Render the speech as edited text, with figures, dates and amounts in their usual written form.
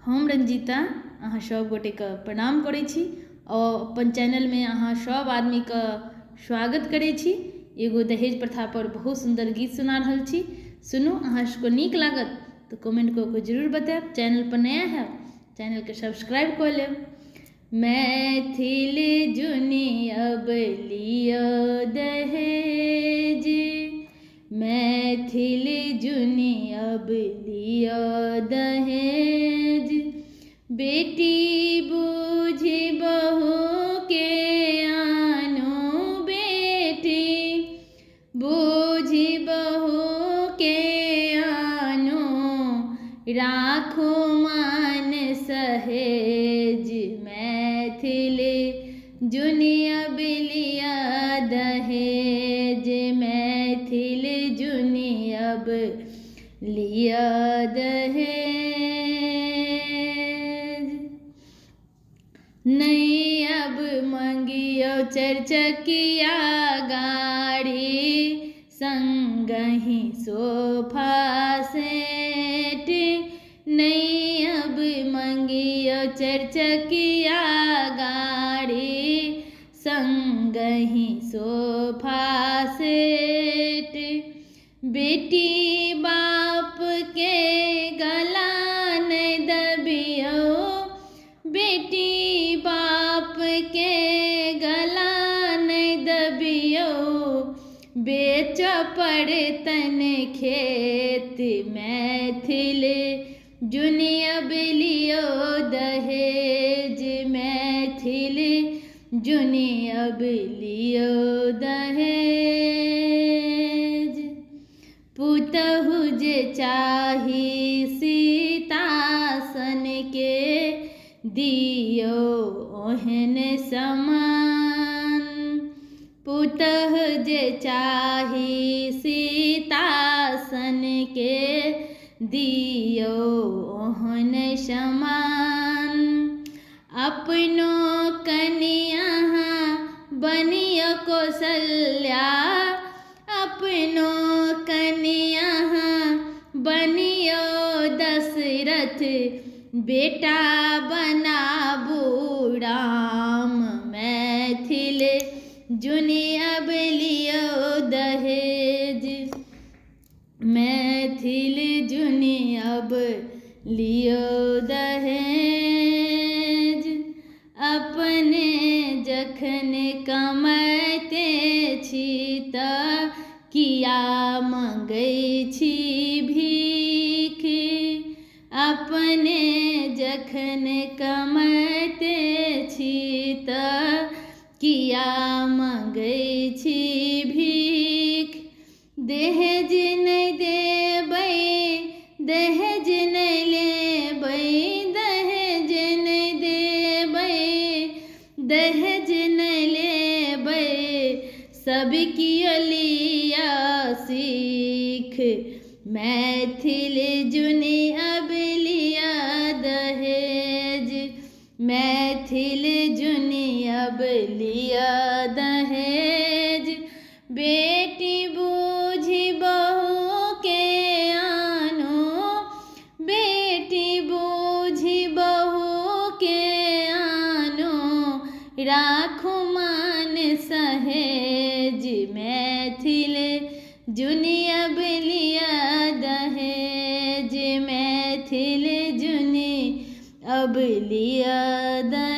हम रंजीता अहाँ सब गोटे के प्रणाम करै छी और अपन चैनल में अहाँ सब आदमी के स्वागत करै छी। एगो दहेज प्रथा पर बहुत सुंदर गीत सुना रहल छी, सुनू। अहाँ सबको नीक लागत तो कमेंट को जरूर बताएब। चैनल पर नया है चैनल के सब्सक्राइब कर लेब। मैथिल जुनी अब लियो दहेज, मैथिल जुनी अब लियो दहेज। बेटी बूझी बहू के आनो, बेटी बूझी बहू के आनो, राखो मान सहेज। मैथिल जुनी अब लिया दहेज, मैथिल जुनी अब लिया दहेज। नहीं अब मंगियो चरचकिया गाड़ी, संगहि सोफा सेट। नहीं अब मंगियो चरचकिया गाड़ी, संगहि सोफा सेट। बेटी बाप के गला नहीं दबियो, बेटी बाप के गला नहीं दबियो। बेचो पड़तन खेत, मैथिल जुनी अब लियो दहेज, मैथिल जुनी अब लियो दहेज। पुतहु जे चाही सीतासन के, दियो ओहन समान। पुतह जे चाही सीतासन के, दियो ओहन समान। अपनो कनिया बनियो कौशल्या, अपनो कनिया बनियो दशरथ। बेटा बनाबू राम, मैथिल जुनी अब लियो दहेज, मैथिल जुनी अब लियो दहेज। अपने जखन कमाते छी तऽ किया मंगै छी भीख। अपने जखन कमाते छी तऽ किया मंगै छी भीख। दहेज नहीं देबै, दहेज नहीं लेबै, दहेज नहीं देबै, दहेज नहीं लेबै। सब कियो लिया सीख, मैथिल जुनी अब लिया दहेज, मैथिल जुनी अब लिया दहेज। बेटी बूझी बहू के आनो, बेटी बूझी बहू के आनो, राखो मान सहेज। मैथिल जुनी अब लिया दहेज, मैथिल जुनी अब लिया दहेज।